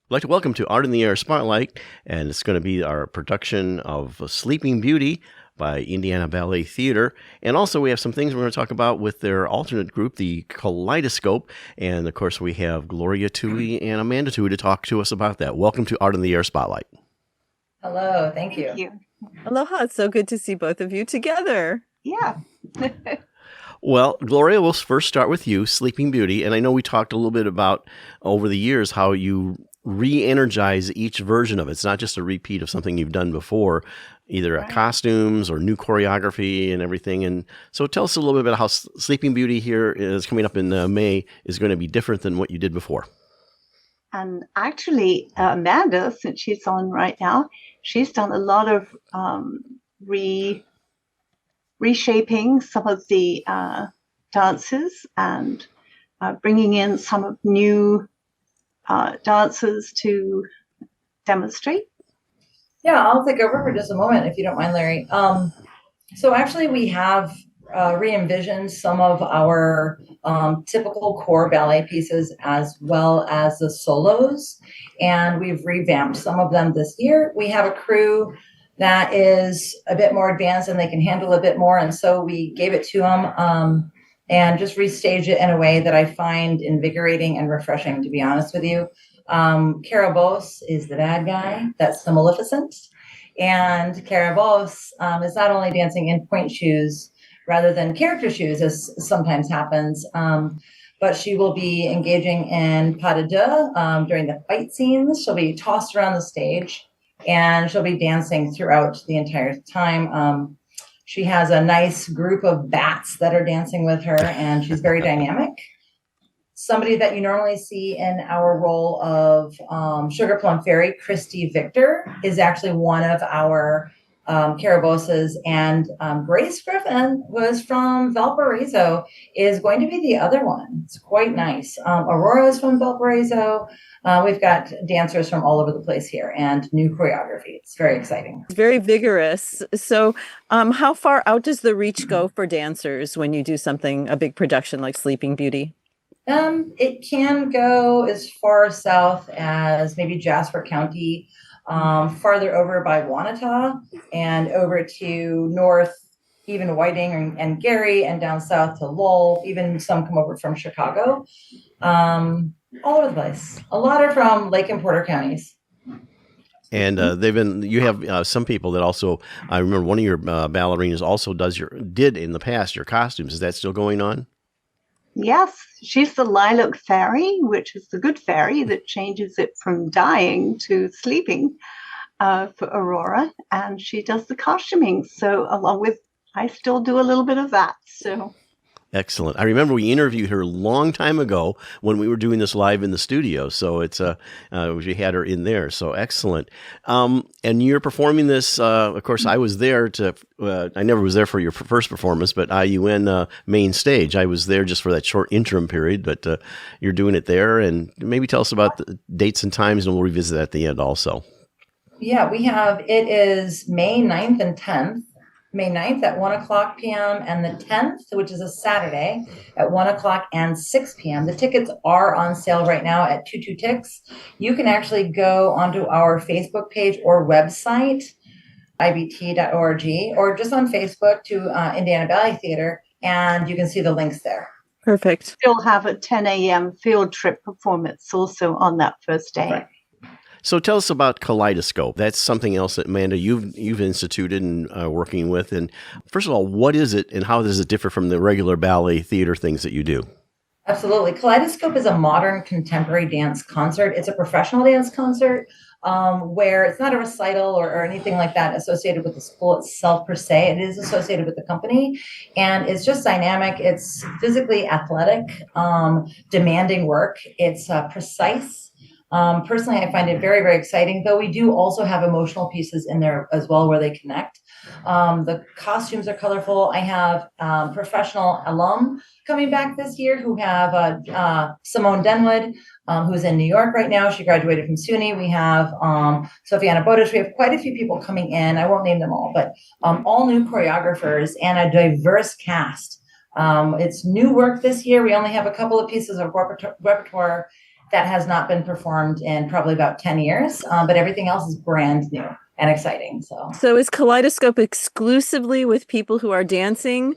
I'd like to welcome to Art in the Air Spotlight, and it's going to be our production of Sleeping Beauty by Indiana Ballet Theatre. And also we have some things we're going to talk about with their alternate group, the Kaleidoscope. And of course we have Gloria Tuohy and Amanda Tuohy to talk to us about that. Welcome to Art in the Air Spotlight. Hello, thank you. Thank you. Aloha, it's so good to see both of you together. Yeah. Well, Gloria, we'll first start with you, Sleeping Beauty. And I know we talked a little bit about over the years how you re-energize each version of it. It's not just a repeat of something you've done before, either Right. costumes or new choreography and everything. And so tell us a little bit about how Sleeping Beauty here is coming up in May is going to be different than what you did before. And actually, Amanda, since she's on right now, she's done a lot of reshaping some of the dances and bringing in some of new dancers to demonstrate. Yeah, I'll take over for just a moment if you don't mind, Larry. So actually we have re-envisioned some of our typical core ballet pieces as well as the solos, and we've revamped some of them this year. We have a crew that is a bit more advanced and they can handle a bit more, and so we gave it to them and just restaged it in a way that I find invigorating and refreshing, to be honest with you. Karabos is the bad guy. That's the Maleficent. And Karabos is not only dancing in point shoes rather than character shoes, as sometimes happens, but she will be engaging in pas de deux during the fight scenes. She'll be tossed around the stage and she'll be dancing throughout the entire time. She has a nice group of bats that are dancing with her, and she's very dynamic. Somebody that you normally see in our role of Sugar Plum Fairy, Christy Victor, is actually one of our Caraboses, and Grace Griffin was from Valparaiso, is going to be the other one. It's quite nice. Aurora is from Valparaiso. We've got dancers from all over the place here and new choreography. It's very exciting. It's very vigorous. So how far out does the reach go for dancers when you do a big production like Sleeping Beauty? It can go as far south as maybe Jasper County, farther over by Wanata, and over to north, even Whiting and Gary, and down south to Lowell. Even some come over from Chicago. All over the place. A lot are from Lake and Porter counties. And you have some people that also, I remember one of your ballerinas also did in the past your costumes. Is that still going on? Yes, she's the Lilac Fairy, which is the good fairy that changes it from dying to sleeping for Aurora. And she does the costuming. So I still do a little bit of that. So. Excellent. I remember we interviewed her a long time ago when we were doing this live in the studio. So we had her in there. So excellent. And you're performing this. Of course, I was there I never was there for your first performance, but IUN main stage. I was there just for that short interim period, but you're doing it there. And maybe tell us about the dates and times, and we'll revisit that at the end also. Yeah, it is May 9th and 10th. May 9th at 1 o'clock p.m. and the 10th, which is a Saturday, at 1 o'clock and 6 p.m. The tickets are on sale right now at 22tix. You can actually go onto our Facebook page or website, ibt.org, or just on Facebook to Indiana Ballet Theatre, and you can see the links there. Perfect. Still have a 10 a.m. field trip performance also on that first day. Right. So tell us about Kaleidoscope. That's something else that, Amanda, you've instituted and working with. And first of all, what is it and how does it differ from the regular ballet theater things that you do? Absolutely. Kaleidoscope is a modern contemporary dance concert. It's a professional dance concert where it's not a recital or anything like that associated with the school itself per se. It is associated with the company, and it's just dynamic. It's physically athletic, demanding work. It's precise. Personally, I find it very, very exciting, though we do also have emotional pieces in there as well where they connect. The costumes are colorful. I have professional alum coming back this year who have Simone Denwood, who's in New York right now. She graduated from SUNY. We have Sofiana Bodish. We have quite a few people coming in. I won't name them all, but all new choreographers and a diverse cast. It's new work this year. We only have a couple of pieces of repertoire that has not been performed in probably about 10 years, but everything else is brand new and exciting. So is Kaleidoscope exclusively with people who are dancing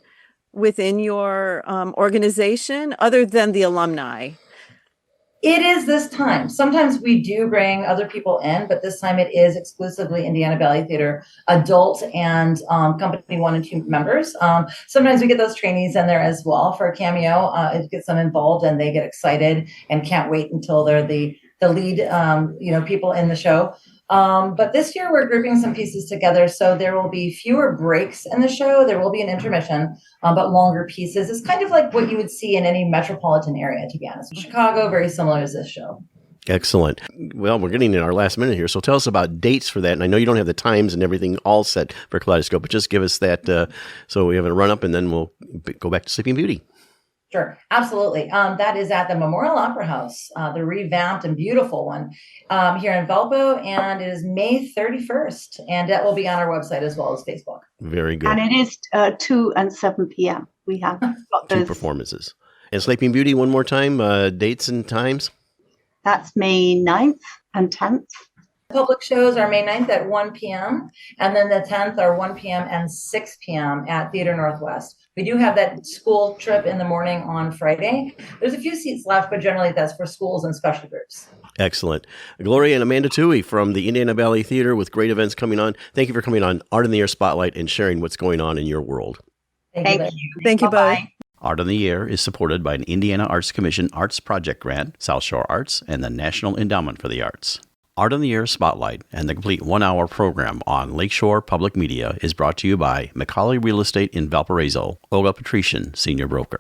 within your organization, other than the alumni? It is this time. Sometimes we do bring other people in, but this time it is exclusively Indiana Ballet Theatre adult and company 1 and 2 members. Sometimes we get those trainees in there as well for a cameo. It gets them involved and they get excited and can't wait until they're the lead people in the show. But this year we're grouping some pieces together, so there will be fewer breaks in the show. There will be an intermission, but longer pieces. It's kind of like what you would see in any metropolitan area, to be honest. Chicago, very similar as this show. Excellent. Well, we're getting in our last minute here, so tell us about dates for that. And I know you don't have the times and everything all set for Kaleidoscope, but just give us that so we have a run-up, and then we'll go back to Sleeping Beauty. Sure, absolutely. That is at the Memorial Opera House, the revamped and beautiful one here in Valpo, and it is May 31st, and that will be on our website as well as Facebook. Very good. And it is 2 and 7 p.m. We have got 2 those. performances. And Sleeping Beauty, one more time, dates and times? That's May 9th and 10th. Public shows are May 9th at 1 p.m. and then the 10th are 1 p.m. and 6 p.m. at Theater Northwest. We do have that school trip in the morning on Friday. There's a few seats left, but generally that's for schools and special groups. Excellent. Gloria and Amanda Tuohy from the Indiana Ballet Theatre with great events coming on. Thank you for coming on Art in the Air Spotlight and sharing what's going on in your world. Thank you. Thank you both. Bye-bye. Art on the Air is supported by an Indiana Arts Commission Arts Project Grant, South Shore Arts, and the National Endowment for the Arts. Art on the Air Spotlight and the complete 1-hour program on Lakeshore Public Media is brought to you by McCauley Real Estate in Valparaiso, Olga Patrician, Senior Broker.